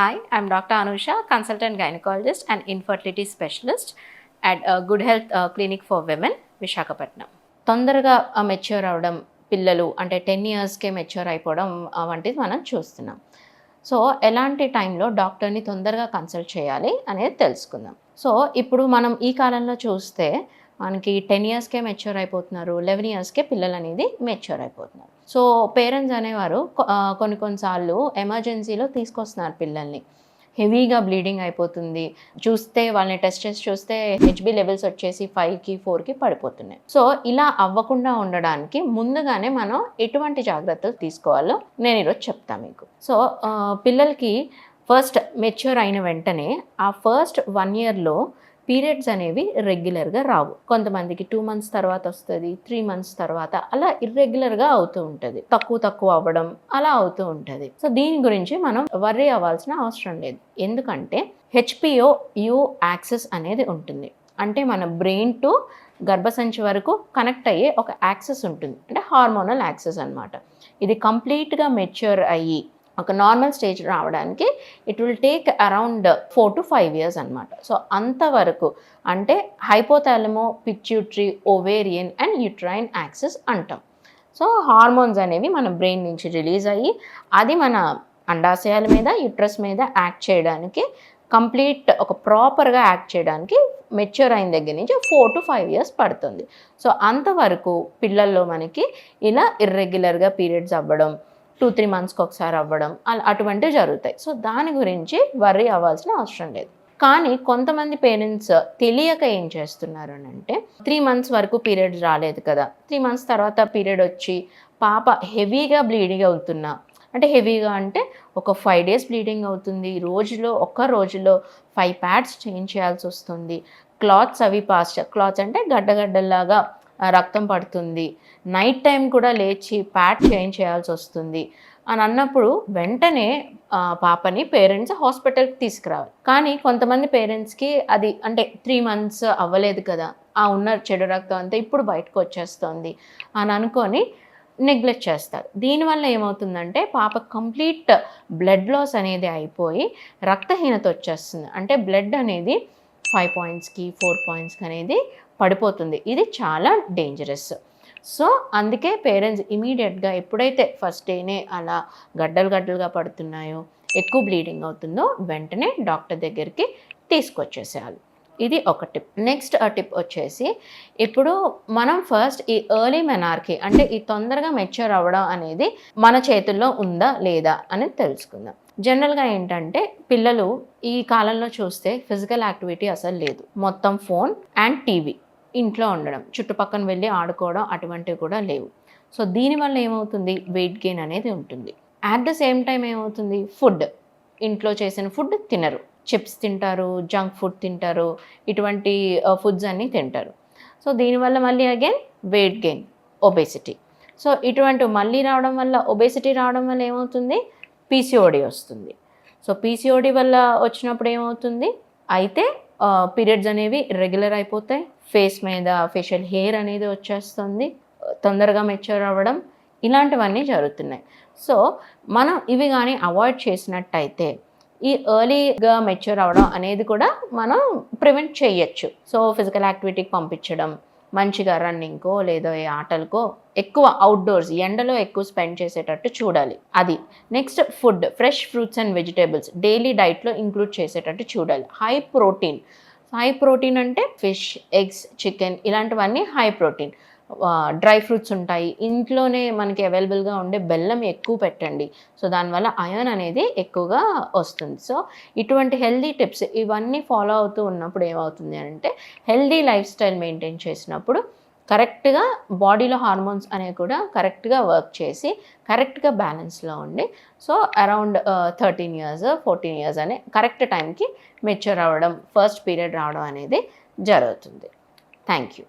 Hi, I'm Dr. Anusha, consultant gynecologist and infertility specialist at Good Health Clinic for Women, Visakhapatnam. తొందరగా mature అవ్వడం పిల్లలు అంటే 10 ఇయర్స్కే mature అయిపోవడం వంటిది మనం చూస్తున్నాం. సో ఎలాంటి టైంలో డాక్టర్ని తొందరగా కన్సల్ట్ చేయాలి అనేది తెలుసుకుందాం. సో ఇప్పుడు మనం ఈ కాలంలో చూస్తే మనకి 10 ఇయర్స్కే మెచ్యూర్ అయిపోతున్నారు, 11 ఇయర్స్కే పిల్లలు అనేది మెచ్యూర్ అయిపోతున్నారు. సో పేరెంట్స్ అనేవారు కొన్నిసార్లు ఎమర్జెన్సీలో తీసుకొస్తున్నారు పిల్లల్ని. హెవీగా బ్లీడింగ్ అయిపోతుంది, చూస్తే వాళ్ళని టెస్ట్ చేసి చూస్తే హెచ్బి లెవెల్స్ వచ్చేసి 5కి 4కి పడిపోతున్నాయి. సో ఇలా అవ్వకుండా ఉండడానికి ముందుగానే మనం ఎటువంటి జాగ్రత్తలు తీసుకోవాలో నేను ఈరోజు చెప్తాను మీకు. సో పిల్లలకి ఫస్ట్ మెచ్యూర్ అయిన వెంటనే ఆ ఫస్ట్ 1 ఇయర్లో పీరియడ్స్ అనేవి రెగ్యులర్గా రావు. కొంతమందికి 2 మంత్స్ తర్వాత వస్తుంది, 3 మంత్స్ తర్వాత అలా ఇర్రెగ్యులర్గా అవుతూ ఉంటుంది, తక్కువ అవ్వడం అలా అవుతూ ఉంటుంది. సో దీని గురించి మనం వర్రీ అవ్వాల్సిన అవసరం లేదు. ఎందుకంటే హెచ్పిఓ యు యాక్సెస్ అనేది ఉంటుంది. అంటే మన బ్రెయిన్ టు గర్భసంచి వరకు కనెక్ట్ అయ్యే ఒక యాక్సెస్ ఉంటుంది, అంటే హార్మోనల్ యాక్సెస్ అనమాట. ఇది కంప్లీట్గా మెచ్యూర్ అయ్యి ఒక నార్మల్ స్టేజ్ రావడానికి it will take around 4 to 5 years అనమాట. సో అంతవరకు అంటే hypothalamo pituitary ovarian and uterine axis అంటాం. సో హార్మోన్స్ అనేవి మన బ్రెయిన్ నుంచి రిలీజ్ అయ్యి అది మన అండాశయాల మీద యూట్రస్ మీద యాక్ట్ చేయడానికి కంప్లీట్ ఒక ప్రాపర్గా యాక్ట్ చేయడానికి మెచ్యూర్ అయిన దగ్గర నుంచి 4 to 5 years పడుతుంది. సో అంతవరకు పిల్లల్లో మనకి ఇలా ఇర్రెగ్యులర్గా పీరియడ్స్ అవ్వడం, 2-3 మంత్స్కి ఒకసారి అవ్వడం అటువంటివి జరుగుతాయి. సో దాని గురించి వర్రీ అవ్వాల్సిన అవసరం లేదు. కానీ కొంతమంది పేరెంట్స్ తెలియక ఏం చేస్తున్నారు అని అంటే 3 months వరకు పీరియడ్స్ రాలేదు కదా, 3 months తర్వాత పీరియడ్ వచ్చి పాప హెవీగా బ్లీడింగ్ అవుతున్నా, అంటే హెవీగా అంటే ఒక 5 days బ్లీడింగ్ అవుతుంది, ఒక్క రోజులో 5 pads చేంజ్ చేయాల్సి వస్తుంది, క్లాత్స్ అవి క్లాత్స్ అంటే గడ్డగడ్డల్లాగా రక్తం పడుతుంది, నైట్ టైం కూడా లేచి ప్యాడ్ చేంజ్ చేయాల్సి వస్తుంది అని అన్నప్పుడు వెంటనే పాపని పేరెంట్స్ హాస్పిటల్కి తీసుకురావాలి. కానీ కొంతమంది పేరెంట్స్కి అది అంటే 3 months అవ్వలేదు కదా, ఉన్న చెడు రక్తం అంతా ఇప్పుడు బయటకు వచ్చేస్తుంది అని అనుకొని నెగ్లెక్ట్ చేస్తారు. దీనివల్ల ఏమవుతుందంటే పాప కంప్లీట్ బ్లడ్ లాస్ అనేది అయిపోయి రక్తహీనత వచ్చేస్తుంది. అంటే బ్లడ్ అనేది 5 pointsకి 4 pointsకి అనేది పడిపోతుంది. ఇది చాలా డేంజరస్. సో అందుకే పేరెంట్స్ ఇమీడియట్గా ఎప్పుడైతే ఫస్ట్ డేనే అలా గడ్డలుగా పడుతున్నాయో, ఎక్కువ బ్లీడింగ్ అవుతుందో వెంటనే డాక్టర్ దగ్గరికి తీసుకొచ్చేసేయాలి. ఇది ఒక టిప్. నెక్స్ట్ టిప్ వచ్చేసి ఇప్పుడు మనం ఫస్ట్ ఈ ఎర్లీ మెనార్కీ అంటే ఈ తొందరగా మెచ్యూర్ అవ్వడం అనేది మన చేతుల్లో ఉందా లేదా అని తెలుసుకుందాం. జనరల్గా ఏంటంటే పిల్లలు ఈ కాలంలో చూస్తే ఫిజికల్ యాక్టివిటీ అసలు లేదు, మొత్తం ఫోన్ అండ్ టీవీ, ఇంట్లో ఉండడం, చుట్టుపక్కన వెళ్ళి ఆడుకోవడం అటువంటివి కూడా లేవు. సో దీనివల్ల ఏమవుతుంది, వెయిట్ గెయిన్ అనేది ఉంటుంది. అట్ ద సేమ్ టైం ఏమవుతుంది, ఫుడ్, ఇంట్లో చేసిన ఫుడ్ తినరు, చిప్స్ తింటారు, జంక్ ఫుడ్ తింటారు, ఇటువంటి ఫుడ్స్ అన్నీ తింటారు. సో దీనివల్ల మళ్ళీ again weight gain, obesity. So ఇటువంటి మళ్ళీ రావడం వల్ల ఒబేసిటీ రావడం వల్ల ఏమవుతుంది, పీసీఓడి వస్తుంది. సో పీసీఓడి వల్ల వచ్చినప్పుడు ఏమవుతుంది అయితే పీరియడ్స్ అనేవి రెగ్యులర్ అయిపోతాయి, ఫేస్ మీద ఫేషియల్ హెయిర్ అనేది వచ్చేస్తుంది, తొందరగా మెచ్యూర్ అవ్వడం ఇలాంటివన్నీ జరుగుతున్నాయి. సో మనం ఇవి కానీ అవాయిడ్ చేసినట్టయితే ఈ ఎర్లీగా మెచ్యూర్ అవ్వడం అనేది కూడా మనం ప్రివెంట్ చేయొచ్చు. సో ఫిజికల్ యాక్టివిటీకి పంపించడం, మంచిగా రన్నింగ్కో లేదా ఆటలకో, ఎక్కువ అవుట్డోర్స్ ఎండలో ఎక్కువ స్పెండ్ చేసేటట్టు చూడాలి. అది next food, fresh fruits and vegetables daily డైట్లో ఇంక్లూడ్ చేసేటట్టు చూడాలి. హై ప్రోటీన్ అంటే ఫిష్, ఎగ్స్, చికెన్ ఇలాంటివన్నీ హై ప్రోటీన్. డ్రై ఫ్రూట్స్ ఉంటాయి, ఇంట్లోనే మనకి అవైలబుల్గా ఉండే బెల్లం ఎక్కువ పెట్టండి. సో దానివల్ల అయర్న్ అనేది ఎక్కువగా వస్తుంది. సో ఇటువంటి హెల్దీ టిప్స్ ఇవన్నీ ఫాలో అవుతూ ఉన్నప్పుడు ఏమవుతుంది అంటే హెల్దీ లైఫ్ స్టైల్ మెయింటైన్ చేసినప్పుడు కరెక్ట్గా బాడీలో హార్మోన్స్ అనేవి కూడా కరెక్ట్గా వర్క్ చేసి కరెక్ట్గా బ్యాలెన్స్లో ఉండి సో అరౌండ్ 13 years 14 years అనే కరెక్ట్ టైంకి మెచ్యూర్ అవ్వడం, ఫస్ట్ పీరియడ్ రావడం అనేది జరుగుతుంది. Thank you.